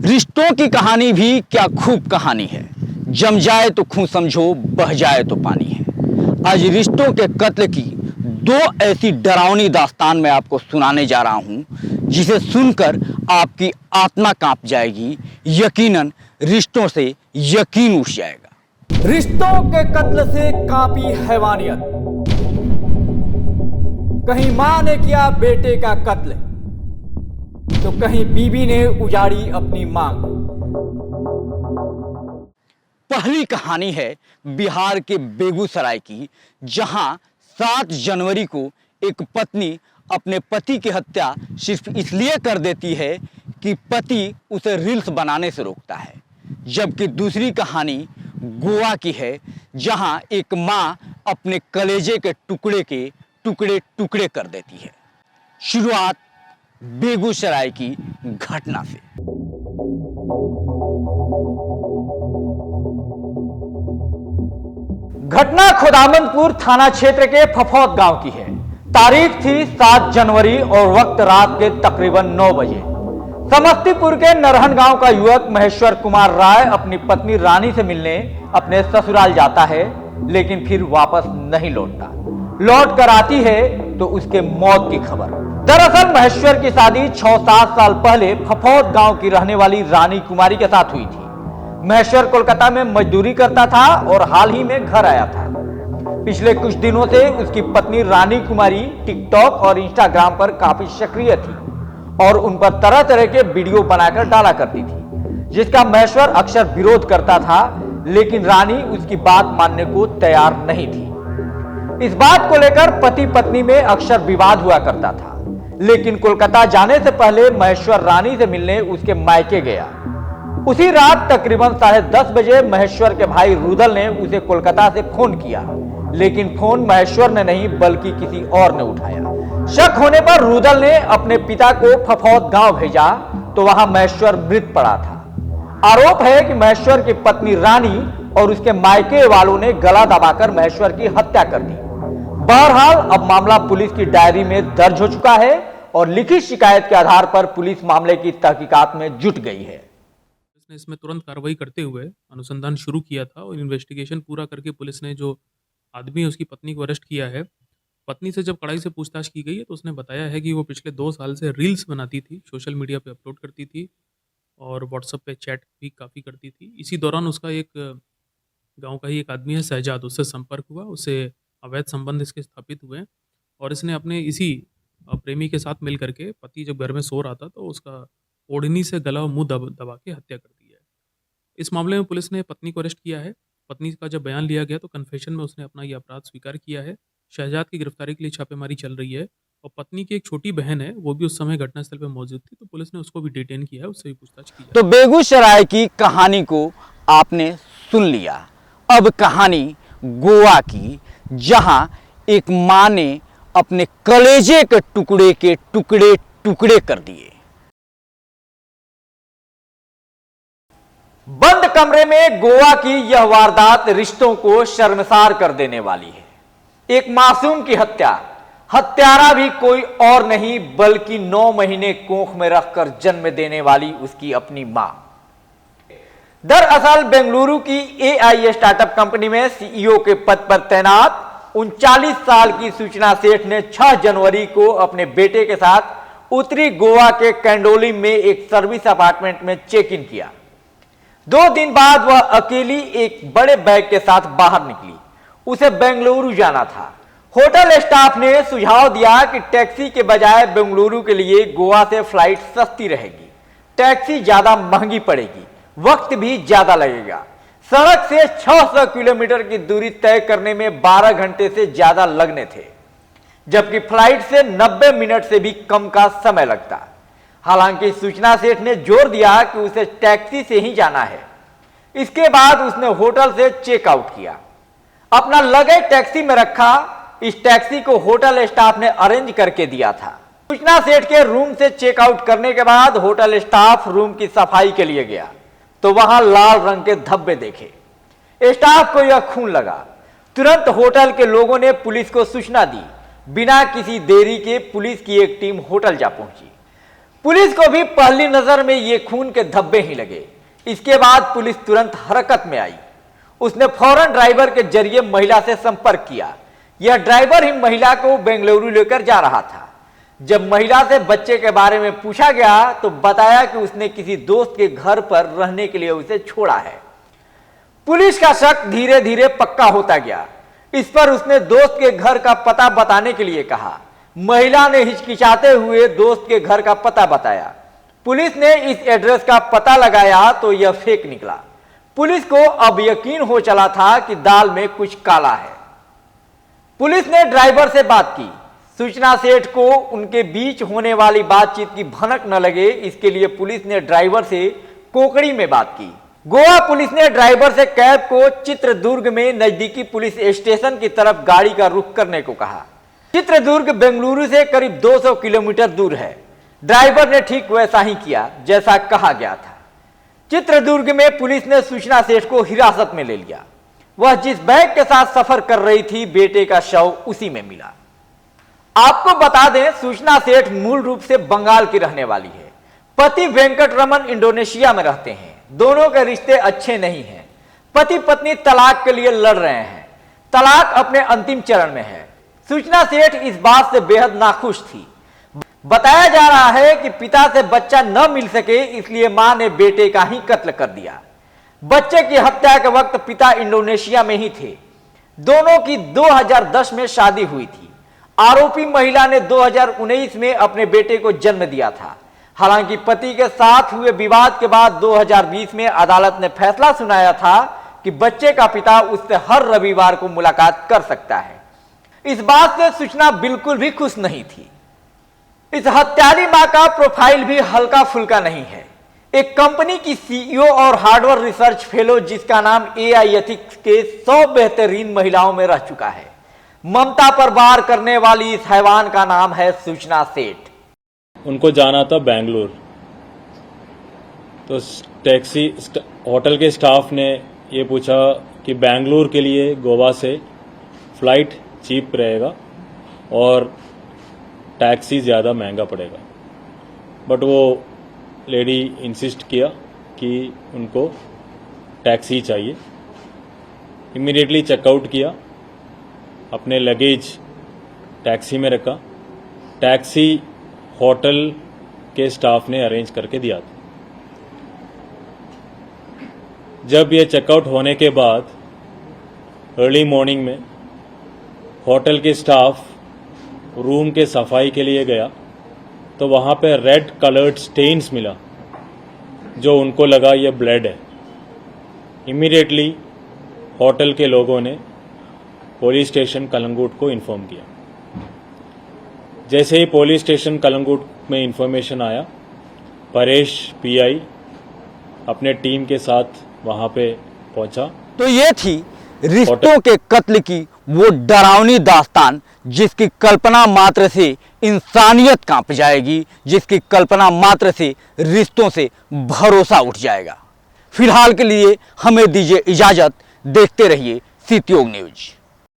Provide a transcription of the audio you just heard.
रिश्तों की कहानी भी क्या खूब कहानी है। जम जाए तो खून समझो, बह जाए तो पानी है। आज रिश्तों के कत्ल की दो ऐसी डरावनी दास्तान मैं आपको सुनाने जा रहा हूं, जिसे सुनकर आपकी आत्मा कांप जाएगी। यकीनन रिश्तों से यकीन उठ जाएगा। रिश्तों के कत्ल से कांपी हैवानियत। कहीं मां ने किया बेटे का कत्ल, तो कहीं बीबी ने उजाड़ी अपनी मांग। पहली कहानी है बिहार के बेगूसराय की, जहां 7 जनवरी को एक पत्नी अपने पति की हत्या सिर्फ इसलिए कर देती है कि पति उसे रील्स बनाने से रोकता है। जबकि दूसरी कहानी गोवा की है, जहां एक मां अपने कलेजे के टुकड़े टुकड़े कर देती है। शुरुआत बेगूसराय की घटना से। घटना खुदामंदपुर थाना क्षेत्र के फफौत गांव की है। तारीख थी 7 जनवरी और वक्त रात के तकरीबन 9 बजे। समस्तीपुर के नरहन गांव का युवक महेश्वर कुमार राय अपनी पत्नी रानी से मिलने अपने ससुराल जाता है, लेकिन फिर वापस नहीं लौटता। लौट कर आती है तो उसके मौत की खबर। दरअसल महेश्वर की शादी 6-7 साल पहले फफौत गांव की रहने वाली रानी कुमारी के साथ हुई थी। महेश्वर कोलकाता में मजदूरी करता था और हाल ही में घर आया था। पिछले कुछ दिनों से उसकी पत्नी रानी कुमारी टिकटॉक और इंस्टाग्राम पर काफी सक्रिय थी और उन पर तरह तरह के वीडियो बनाकर डाला करती थी, जिसका महेश्वर अक्सर विरोध करता था, लेकिन रानी उसकी बात मानने को तैयार नहीं थी। इस बात को लेकर पति पत्नी में अक्सर विवाद हुआ करता था, लेकिन कोलकाता जाने से पहले महेश्वर रानी से मिलने उसके मायके गया। उसी रात तकरीबन 10:30 बजे महेश्वर के भाई रुदल ने उसे कोलकाता से फोन किया, लेकिन फोन महेश्वर ने नहीं बल्कि किसी और ने उठाया। शक होने पर रुदल ने अपने पिता को फफौत गांव भेजा, तो वहां महेश्वर मृत पड़ा था। आरोप है कि महेश्वर की पत्नी रानी और उसके मायके वालों ने गला दबाकर महेश्वर की हत्या कर दी। बहरहाल अब मामला पुलिस की डायरी में दर्ज हो चुका है और लिखित शिकायत के आधार पर पुलिस मामले की तहकीकात में जुट गई है। ने इसमें तुरंत कार्रवाई करते हुए अनुसंधान शुरू किया था और इन्वेस्टिगेशन पूरा करके पुलिस ने जो आदमी है उसकी पत्नी को अरेस्ट किया है। पत्नी से जब कड़ाई से पूछताछ की गई है तो उसने बताया है कि वो पिछले 2 साल से रील्स बनाती थी, सोशल मीडिया पे अपलोड करती थी और व्हाट्सएप पे चैट भी काफ़ी करती थी। इसी दौरान उसका एक गांव का ही एक आदमी है शहजाद, उससे संपर्क हुआ, उससे अवैध संबंध इसके स्थापित हुए और इसने अपने इसी प्रेमी के साथ मिल करके पति जब घर में सो रहा था तो उसका ओढ़नी से गला और मुंह दबा के हत्या कर दी है। इस मामले में पुलिस ने पत्नी को अरेस्ट किया है। पत्नी का जब बयान लिया गया तो कन्फेशन में उसने अपना ये अपराध स्वीकार किया है। शहजाद की गिरफ्तारी के लिए छापेमारी चल रही है और पत्नी की एक छोटी बहन है, वो भी उस समय घटनास्थल पर मौजूद थी, तो पुलिस ने उसको भी डिटेन किया है, उससे भी पूछताछ की है। तो बेगूसराय की कहानी को आपने सुन लिया। अब कहानी गोवा की, जहां एक मां ने अपने कलेजे के टुकड़े कर दिए। बंद कमरे में गोवा की यह वारदात रिश्तों को शर्मसार कर देने वाली है। एक मासूम की हत्या, हत्यारा भी कोई और नहीं बल्कि 9 महीने कोख में रखकर जन्म देने वाली उसकी अपनी मां। दरअसल बेंगलुरु की AI स्टार्टअप कंपनी में CEO के पद पर तैनात 39 साल की सूचना सेठ ने 6 जनवरी को अपने बेटे के साथ उत्तरी गोवा के कैंडोली में एक सर्विस अपार्टमेंट में चेक इन किया। 2 दिन बाद वह अकेली एक बड़े बैग के साथ बाहर निकली। उसे बेंगलुरु जाना था। होटल स्टाफ ने सुझाव दिया कि टैक्सी के बजाय बेंगलुरु के लिए गोवा से फ्लाइट सस्ती रहेगी। टैक्सी ज्यादा महंगी पड़ेगी, वक्त भी ज्यादा लगेगा। सड़क से 600 किलोमीटर की दूरी तय करने में 12 घंटे से ज्यादा लगने थे, जबकि फ्लाइट से 90 मिनट से भी कम का समय लगता। हालांकि सूचना सेठ ने जोर दिया कि उसे टैक्सी से ही जाना है। इसके बाद उसने होटल से चेकआउट किया, अपना लगेज टैक्सी में रखा। इस टैक्सी को होटल स्टाफ ने अरेंज करके दिया था। सूचना सेठ के रूम से चेकआउट करने के बाद होटल स्टाफ रूम की सफाई के लिए गया तो वहां लाल रंग के धब्बे देखे। स्टाफ को यह खून लगा। तुरंत होटल के लोगों ने पुलिस को सूचना दी। बिना किसी देरी के पुलिस की एक टीम होटल जा पहुंची। पुलिस को भी पहली नजर में ये खून के धब्बे ही लगे। इसके बाद पुलिस तुरंत हरकत में आई। उसने फौरन ड्राइवर के जरिए महिला से संपर्क किया। यह ड्राइवर ही महिला को बेंगलुरु लेकर जा रहा था। जब महिला से बच्चे के बारे में पूछा गया तो बताया कि उसने किसी दोस्त के घर पर रहने के लिए उसे छोड़ा है। पुलिस का शक धीरे धीरे पक्का होता गया। इस पर उसने दोस्त के घर का पता बताने के लिए कहा। महिला ने हिचकिचाते हुए दोस्त के घर का पता बताया। पुलिस ने इस एड्रेस का पता लगाया तो यह फेक निकला। पुलिस को अब यकीन हो चला था कि दाल में कुछ काला है। पुलिस ने ड्राइवर से बात की। सूचना सेठ को उनके बीच होने वाली बातचीत की भनक न लगे, इसके लिए पुलिस ने ड्राइवर से कोकड़ी में बात की। गोवा पुलिस ने ड्राइवर से कैब को चित्रदुर्ग में नजदीकी पुलिस स्टेशन की तरफ गाड़ी का रुख करने को कहा। चित्रदुर्ग बेंगलुरु से करीब 200 किलोमीटर दूर है। ड्राइवर ने ठीक वैसा ही किया जैसा कहा गया था। चित्रदुर्ग में पुलिस ने सूचना सेठ को हिरासत में ले लिया। वह जिस बैग के साथ सफर कर रही थी, बेटे का शव उसी में मिला। आपको बता दें, सूचना सेठ मूल रूप से बंगाल की रहने वाली है। पति वेंकटरमन इंडोनेशिया में रहते हैं। दोनों के रिश्ते अच्छे नहीं हैं। पति पत्नी तलाक के लिए लड़ रहे हैं। तलाक अपने अंतिम चरण में है। सूचना सेठ इस बात से बेहद नाखुश थी। बताया जा रहा है कि पिता से बच्चा न मिल सके, इसलिए मां ने बेटे का ही कत्ल कर दिया। बच्चे की हत्या के वक्त पिता इंडोनेशिया में ही थे। दोनों की 2010 में शादी हुई थी। आरोपी महिला ने 2019 में अपने बेटे को जन्म दिया था। हालांकि पति के साथ हुए विवाद के बाद 2020 में अदालत ने फैसला सुनाया था कि बच्चे का पिता उससे हर रविवार को मुलाकात कर सकता है। इस बात से सूचना बिल्कुल भी खुश नहीं थी। इस हत्यारी मां का प्रोफाइल भी हल्का फुल्का नहीं है। एक कंपनी की सीईओ और हार्डवेयर रिसर्च फेलो जिसका नाम एआई एथिक्स के 100 बेहतरीन महिलाओं में रह चुका है। ममता पर वार करने वाली इस हैवान का नाम है सूचना सेठ। उनको जाना था बेंगलुरु, तो टैक्सी होटल के स्टाफ ने ये पूछा कि बेंगलुरु के लिए गोवा से फ्लाइट चीप रहेगा और टैक्सी ज़्यादा महंगा पड़ेगा। बट वो लेडी इंसिस्ट किया कि उनको टैक्सी चाहिए। इमीडिएटली चेकआउट किया, अपने लगेज टैक्सी में रखा। टैक्सी होटल के स्टाफ ने अरेंज करके दिया था। जब ये चेकआउट होने के बाद अर्ली मॉर्निंग में होटल के स्टाफ रूम के सफाई के लिए गया तो वहाँ पे रेड कलर्ड स्टेन्स मिला, जो उनको लगा ये ब्लड है। इमीडिएटली होटल के लोगों ने पुलिस स्टेशन कलंगुट को इन्फॉर्म किया। जैसे ही पुलिस स्टेशन कलंगुट में इन्फॉर्मेशन आया, परेश पीआई अपने टीम के साथ वहाँ पे पहुंचा। तो ये थी रिश्तों के कत्ल की वो डरावनी दास्तान, जिसकी कल्पना मात्र से इंसानियत कांप जाएगी, जिसकी कल्पना मात्र से रिश्तों से भरोसा उठ जाएगा। फिलहाल के लिए हमें दीजिए इजाजत। देखते रहिए सितयोग न्यूज।